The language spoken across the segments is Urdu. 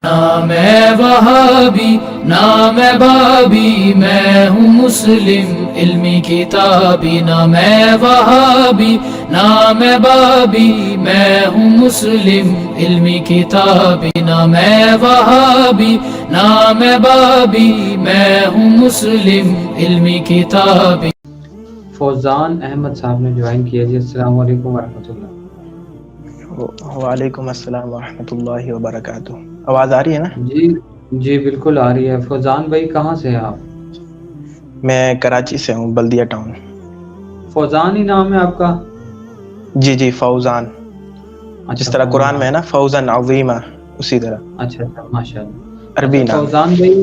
نہ میں وہابی نہ میں بابی، میں ہوں مسلم علمی کتابی، نہ میں وہابی نہ میں بابی، میں ہوں مسلم علمی کتابی، نہ میں وہابی نہ میں بابی، میں ہوں مسلم علمی کتابی۔ فوزان احمد صاحب نے جوائن کیا جی، السلام علیکم ورحمۃ اللہ۔ وعلیکم السلام ورحمۃ اللہ وبرکاتہ۔ آواز آ رہی ہے نا؟ جی جی بالکل آ رہی ہے۔ فوزان بھائی کہاں سے ہیں آپ؟ میں کراچی سے ہوں، بلدیہ ٹاؤن۔ فوزان ہی نام ہے آپ کا؟ جی جی، فوزان، جس اچھا طرح قرآن میں ہے فوزان، نا فوزن عظیمہ، اسی طرح اچھا اچھا ماشاء اللہ۔ عربی اچھا نام ہے۔ فوزان بھائی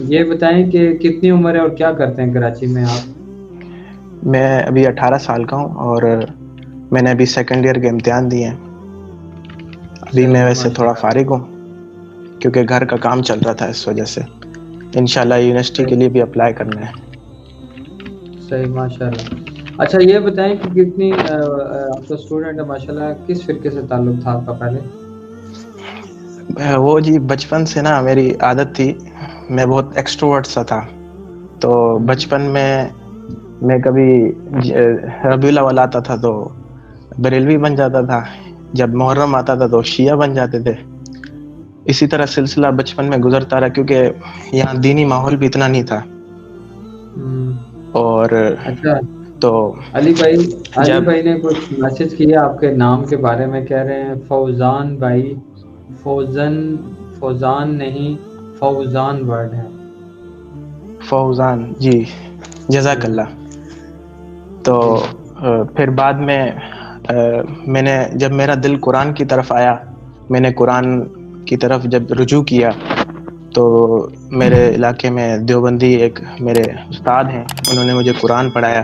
یہ بتائیں کہ کتنی عمر ہے اور کیا کرتے ہیں کراچی میں آپ؟ میں ابھی 18 سال کا ہوں، اور میں نے ابھی سیکنڈ ایئر کے امتحان دیے ہیں۔ ابھی میں صحیح ویسے ماشاء تھوڑا اللہ، فارغ ہوں، کیونکہ گھر کا کام چل رہا تھا، اس وجہ سے انشاءاللہ یونیورسٹی کے صحیح لیے بھی اپلائی کرنا ہے۔ صحیح ماشاء اللہ۔ اچھا یہ بتائیں کہ کتنی آپ تو اسٹوڈنٹ ہیں ماشاء اللہ، کس فرقے سے تعلق تھا آپ کا پہلے؟ وہ جی بچپن سے نا میری عادت تھی، میں بہت ایکسٹروورٹ سا تھا، تو ہوں، بچپن میں کبھی ربیع الاول آتا تھا تو بریلوی بن جاتا تھا، جب محرم آتا تھا تو شیعہ بن جاتے تھے۔ اسی طرح سلسلہ بچپن میں گزرتا رہا، کیونکہ یہاں دینی ماحول بھی اتنا نہیں تھا۔ ہوں۔ اور اچھا تو علی جب بھائی نے کچھ میسج کیا آپ کے نام کے بارے میں، کہہ رہے ہیں فوزان بھائی، فوزان نہیں فوزان ورڈ ہے۔ فوزان جی، جزاک اللہ۔ تو جی پھر بعد میں نے جب میرا دل قرآن کی طرف آیا، میں نے قرآن کی طرف جب رجوع کیا، تو میرے علاقے میں دیوبندی ایک میرے استاد ہیں، انہوں نے مجھے قرآن پڑھایا۔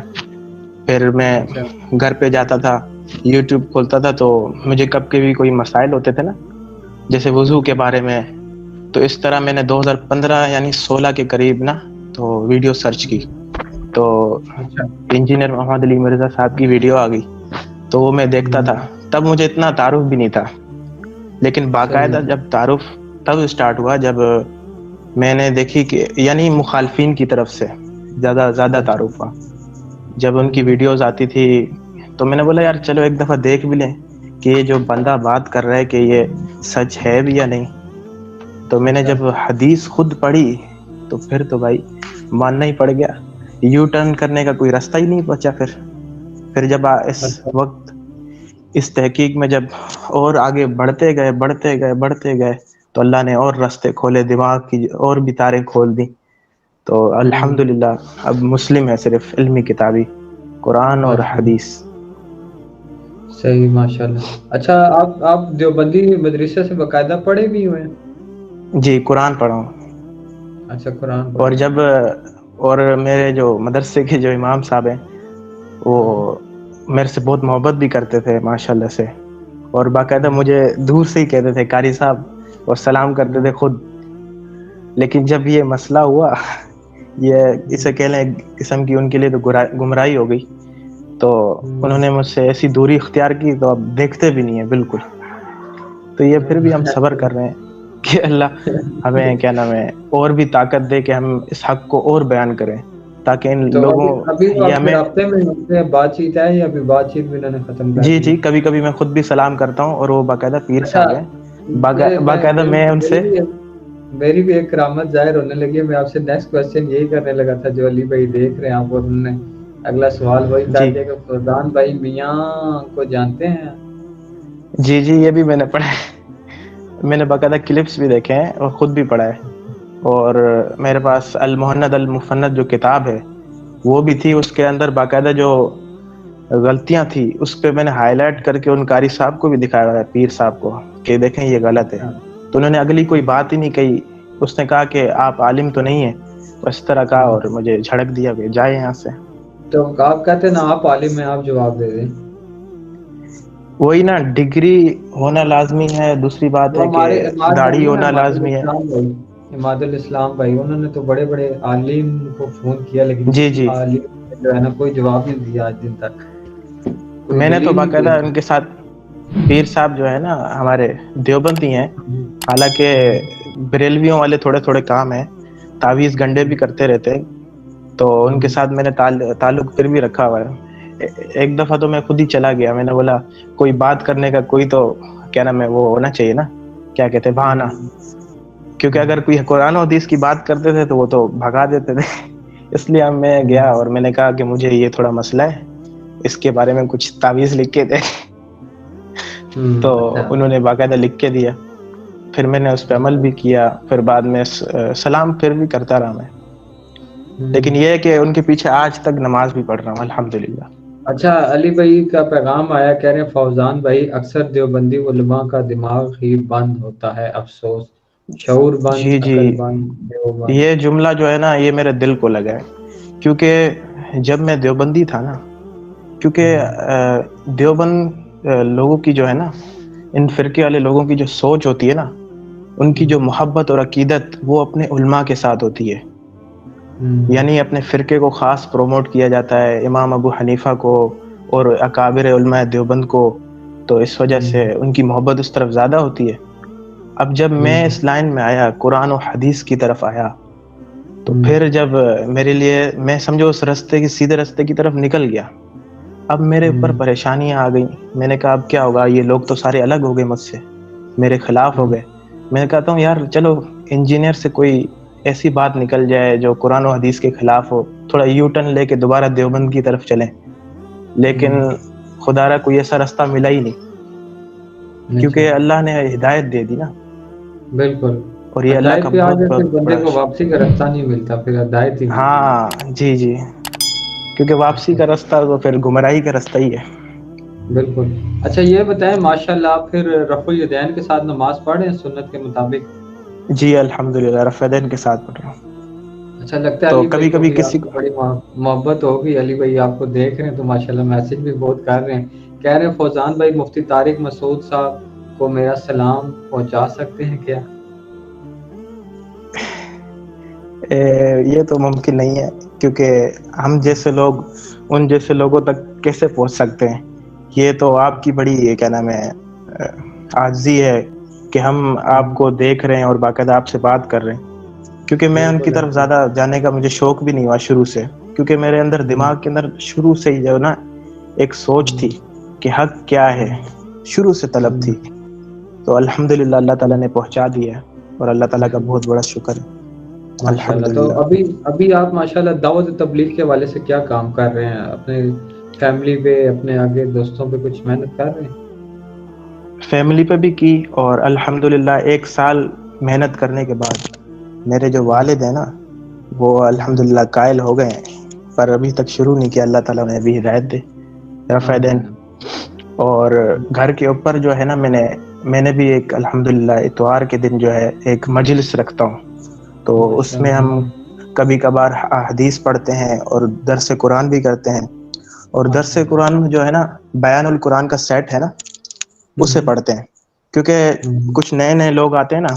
پھر میں اچھا گھر پہ جاتا تھا، یوٹیوب کھولتا تھا، تو مجھے کب کے بھی کوئی مسائل ہوتے تھے نا، جیسے وضو کے بارے میں، تو اس طرح میں نے 2015 یعنی 16 کے قریب نا تو ویڈیو سرچ کی، تو اچھا انجینئر محمد علی مرزا صاحب کی ویڈیو آ گئی، تو وہ میں دیکھتا تھا۔ تب مجھے اتنا تعارف بھی نہیں تھا، لیکن صحیح باقاعدہ جب تعارف تب اسٹارٹ ہوا جب میں نے دیکھی کہ یعنی مخالفین کی طرف سے زیادہ اچھا تعارف ہوا، جب ان کی ویڈیوز آتی تھی، تو میں نے بولا یار چلو ایک دفعہ دیکھ بھی لیں کہ یہ جو بندہ بات کر رہا ہے کہ یہ سچ ہے بھی یا نہیں۔ تو میں نے اچھا جب حدیث خود پڑھی تو پھر تو بھائی ماننا ہی پڑ گیا، یو ٹرن کرنے کا کوئی راستہ ہی نہیں بچا۔ پھر جب اس اچھا وقت اس تحقیق میں جب اور آگے بڑھتے گئے تو اللہ نے اور راستے کھولے، دماغ کی اور بھی تاریں کھول دی، تو الحمدللہ اب مسلم ہے صرف علمی کتابی، قرآن اور ماشاء اللہ حدیث۔ صحیح ماشاء اللہ۔ اچھا آپ دیوبندی مدرسے سے باقاعدہ پڑھے بھی ہوئے ہیں؟ جی قرآن پڑھا ہوں، اچھا قرآن اور پڑھے ہیں۔ اور میرے جو مدرسے کے جو امام صاحب ہیں وہ میرے سے بہت محبت بھی کرتے تھے ماشاءاللہ سے، اور باقاعدہ مجھے دور سے ہی کہتے تھے قاری صاحب، اور سلام کرتے تھے خود۔ لیکن جب یہ مسئلہ ہوا، یہ اسے کہہ لیں ایک قسم کی ان کے لیے تو گمراہی ہو گئی، تو انہوں نے مجھ سے ایسی دوری اختیار کی تو اب دیکھتے بھی نہیں ہیں بالکل۔ تو یہ پھر بھی ہم صبر کر رہے ہیں کہ اللہ ہمیں کیا نام ہے اور بھی طاقت دے کہ ہم اس حق کو اور بیان کریں، تاکہ ان تو لوگوں ابھی یہ آپ کے ہمیں رابطے میں ان سے بات چیت ہے یا ابھی بات چیت بھی انہوں نے ختم کر جی دی جی، ہے؟ کبھی کبھی میں خود بھی سلام کرتا ہوں، اور وہ باقاعدہ پیر اچھا صاحب ہیں، باقاعدہ میں ان میری سے بھی میری بھی ایک کرامت ظاہر ہونے لگی ہے۔ میں آپ سے نیکسٹ کوسچن یہی کرنے لگا تھا جو علی بھائی دیکھ رہے ہیں آپ، اور انہوں نے اگلا سوال وہی کر جی دیا کہ فوزان بھائی میاں کو جانتے ہیں؟ جی جی، یہ بھی میں نے پڑھا ہے، میں نے باقاعدہ کلپس بھی دیکھے ہیں اور خود بھی پڑھا ہے، اور میرے پاس المہند المفند جو کتاب ہے وہ بھی تھی، اس کے اندر باقاعدہ جو غلطیاں تھی اس پہ میں نے ہائی لائٹ کر کے ان قاری صاحب کو بھی دکھایا ہے، پیر صاحب کو، کہ دیکھیں یہ غلط ہے، اچھا تو انہوں نے اگلی کوئی بات ہی نہیں کہی، اس نے کہا کہ آپ عالم تو نہیں ہیں، اس طرح کہا اور مجھے جھڑک دیا کہ جائے یہاں سے۔ تو آپ کہتے ہیں نا آپ عالم ہیں، آپ جواب دے دیں۔ وہی نا، ڈگری ہونا لازمی ہے، دوسری بات وہ ہے کہ ہمارے عماد بھائی داڑھی ہیں نا، ہونا عماد لازمی ہے۔ الاسلام بھائی، عماد الاسلام بھائی، انہوں نے تو بڑے بڑے عالم کو فون کیا لیکن جی کسی جی، عالم نے جو ہے نا کوئی جواب نہیں دیا آج دن تک، کوئی میں نے تو دلیل نہیں باقاعدہ پیش ان کے ساتھ، پیر صاحب جو ہے نا ہمارے دیوبندی ہیں، کی۔ حالانکہ بریلویوں والے تھوڑے تھوڑے کام ہیں، تعویذ گنڈے بھی کرتے رہتے ہیں، تو ان کے ساتھ میں نے تعلق پھر بھی رکھا ہوا ہے۔ ایک دفعہ تو میں خود ہی چلا گیا، میں نے بولا کوئی بات کرنے کا کوئی تو کیا نام ہے وہ ہونا چاہیے نا، کیا کہتے ہیں، بہانہ، کیونکہ اگر کوئی قرآن و حدیث کی بات کرتے تھے تو وہ تو بھگا دیتے تھے۔ اس لیے میں گیا اور میں نے کہا کہ مجھے یہ تھوڑا مسئلہ ہے، اس کے بارے میں کچھ تعویذ لکھ کے دے۔ تو اچھا۔ انہوں نے باقاعدہ لکھ کے دیا، پھر میں نے اس پہ عمل بھی کیا، پھر بعد میں سلام پھر بھی کرتا رہا میں، لیکن یہ ہے کہ ان کے پیچھے آج تک نماز بھی پڑھ رہا ہوں الحمدللہ۔ اچھا، علی بھائی کا پیغام آیا، کہہ رہے ہیں فوزان بھائی اکثر دیوبندی علماء کا دماغ ہی بند ہوتا ہے، افسوس، شعور جی بند، جی، عقل بند، دیوبند۔ یہ جملہ جو ہے نا یہ میرے دل کو لگا ہے، کیونکہ جب میں دیوبندی تھا نا، کیونکہ دیوبند لوگوں کی جو ہے نا، ان فرقے والے لوگوں کی جو سوچ ہوتی ہے نا، ان کی جو محبت اور عقیدت وہ اپنے علماء کے ساتھ ہوتی ہے، یعنی اپنے فرقے کو خاص پروموٹ کیا جاتا ہے، امام ابو حنیفہ کو اور اکابر علماء دیوبند کو، تو اس وجہ سے ان کی محبت اس طرف زیادہ ہوتی ہے۔ اب جب میں اس لائن میں آیا، قرآن و حدیث کی طرف آیا، تو پھر جب میرے لیے، میں سمجھو اس راستے کی، سیدھے راستے کی طرف نکل گیا، اب میرے اوپر پریشانیاں آ گئیں۔ میں نے کہا اب کیا ہوگا، یہ لوگ تو سارے الگ ہو گئے مجھ سے، میرے خلاف ہو گئے۔ میں کہتا ہوں یار چلو انجینئر سے کوئی ایسی بات نکل جائے جو قرآن و حدیث کے خلاف ہو، تھوڑا یو ٹرن لے کے دوبارہ دیوبند کی طرف چلیں، لیکن خدا را کوئی ایسا راستہ ملا ہی نہیں، کیونکہ اللہ نے ہدایت دے دی نا، بالکل، اور یہ اللہ ہدایت کا پہ آ بہت جائے پھر بہت بندے بڑا کو واپسی کا راستہ نہیں ملتا، پھر ہدایت ہی ملتی ہے۔ ہاں جی جی، کیونکہ واپسی کا راستہ تو پھر گمراہی کا راستہ ہی ہے۔ بالکل۔ اچھا یہ بتائیں، ماشاءاللہ آپ پھر رفع الیدین کے ساتھ نماز پڑھ رہے ہیں سنت کے مطابق؟ جی الحمدللہ رفع الیدین کے ساتھ پڑھ رہا ہوں۔ اچھا، لگتا ہے تو علی کبھی بھائی کو کبھی بھی کسی آپ کو، کو بڑی محبت ہوگی، علی بھائی آپ کو دیکھ رہے ہیں تو ماشاءاللہ میسج بھی بہت کر رہے ہیں، کہہ رہے ہیں فوزان بھائی مفتی طارق مسعود صاحب کو میرا سلام پہنچا سکتے ہیں کیا؟ یہ تو ممکن نہیں ہے، کیونکہ ہم جیسے لوگ ان جیسے لوگوں تک کیسے پہنچ سکتے ہیں؟ یہ تو آپ کی بڑی یہ کیا نام ہے عاجزی ہے کہ ہم آپ کو دیکھ رہے ہیں اور باقاعدہ آپ سے بات کر رہے ہیں، کیونکہ میں ان کی بالکل طرف زیادہ جانے کا مجھے شوق بھی نہیں ہوا شروع سے، کیونکہ میرے اندر دماغ کے اندر شروع سے ہی جو نا ایک سوچ تھی کہ حق کیا ہے، شروع سے طلب تھی، تو الحمدللہ اللہ تعالیٰ نے پہنچا دیا ہے، اور اللہ تعالیٰ کا بہت بڑا شکر ہے ماشاءاللہ۔ تو الحمدللہ۔ ابھی آپ ماشاءاللہ دعوت تبلیغ کے حوالے سے کیا کام کر رہے ہیں؟ اپنے فیملی پہ، اپنے آگے دوستوں پہ کچھ محنت کر رہے ہیں؟ فیملی پہ بھی کی، اور الحمدللہ 1 سال محنت کرنے کے بعد میرے جو والد ہیں نا وہ الحمدللہ قائل ہو گئے ہیں، پر ابھی تک شروع نہیں کیا، اللہ تعالیٰ نے ابھی ہدایت دے رفع دین۔ آمین۔ اور گھر کے اوپر جو ہے نا میں نے بھی ایک الحمدللہ اتوار کے دن جو ہے ایک مجلس رکھتا ہوں، تو اس میں ہم ماشاءاللہ، کبھی کبھار حدیث پڑھتے ہیں اور درس قرآن بھی کرتے ہیں، اور درس ماشاءاللہ۔ قرآن میں جو ہے نا بیان القرآن کا سیٹ ہے نا اسے پڑھتے ہیں، کیونکہ کچھ نئے نئے لوگ آتے ہیں نا،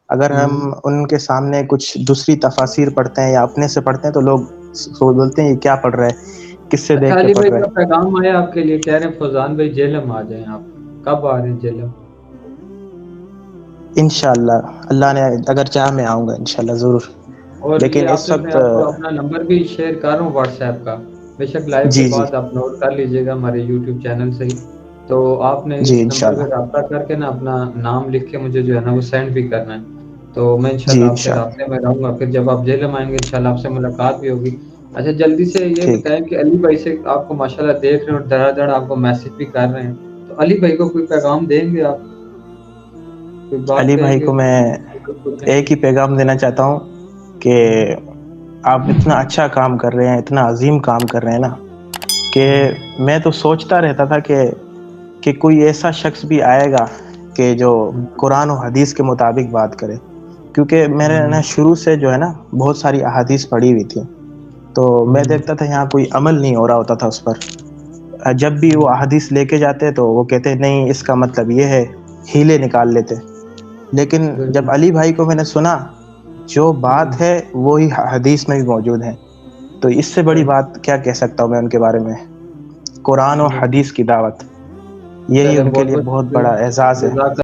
اگر ہم ان کے سامنے کچھ دوسری تفاسیر پڑھتے ہیں یا اپنے سے پڑھتے ہیں تو لوگ بولتے ہیں یہ کیا پڑھ رہا ہے، کس سے اچھا، دیکھ کے علی پڑھ بھائی رہا کا ہے۔ پیغام آیا آپ کے لیے، کہہ رہے ہیں فوزان بھائی جیلم آ جائیں، آپ کب آ رہے ہیں جیلم؟ انشاءاللہ اللہ نے اگر چاہا میں آؤں گا انشاءاللہ ضرور، اور یہ لیکن آپ اس سے میں وقت آپ کو اپنا نمبر بھی شیئر کر رہا ہوں واٹس ایپ کا، بے شک لائیو کے جی جی بعد آپ نوٹ کر لیجئے گا ہمارے یوٹیوب چینل سے ہی، تو آپ نے جی اس نمبر انشاءاللہ، پہ رابطہ کر کے نا اپنا نام لکھ کے مجھے جو ہے نا وہ سینڈ بھی کرنا ہے، تو میں انشاءاللہ جی آپ سے انشاءاللہ، رابطے میں رہوں گا، پھر جب آپ جیلم آئیں گے انشاءاللہ آپ سے ملاقات بھی ہوگی۔ اچھا جلدی سے یہ ٹھیک۔ بتائیں کہ علی بھائی سے آپ کو ماشاءاللہ دیکھ رہے ہیں اور دھڑا دھڑ آپ کو میسج بھی کر رہے ہیں، تو علی بھائی کو کوئی پیغام دیں گے آپ، کوئی بات علی کہیں بھائی گے؟ کو میں ایک ہی پیغام دینا چاہتا ہوں کہ آپ اتنا اچھا کام کر رہے ہیں، اتنا عظیم کام کر رہے ہیں نا، کہ میں تو سوچتا رہتا تھا کہ کوئی ایسا شخص بھی آئے گا کہ جو قرآن و حدیث کے مطابق بات کرے، کیونکہ میں نے نا شروع سے جو ہے نا بہت ساری احادیث پڑھی ہوئی تھی، تو میں دیکھتا تھا یہاں کوئی عمل نہیں ہو رہا ہوتا تھا اس پر، جب بھی وہ احادیث لے کے جاتے تو وہ کہتے نہیں اس کا مطلب یہ ہے، ہیلے نکال لیتے، لیکن جب علی بھائی کو میں نے سنا جو بات ہے وہی حدیث میں بھی موجود ہے، تو اس سے بڑی بات کیا کہہ سکتا ہوں میں ان کے بارے میں، قرآن و حدیث کی دعوت، یہی چلے ان کے بہت لیے بہت بہت شکریہ، بڑا اعزاز ہے۔ جزاک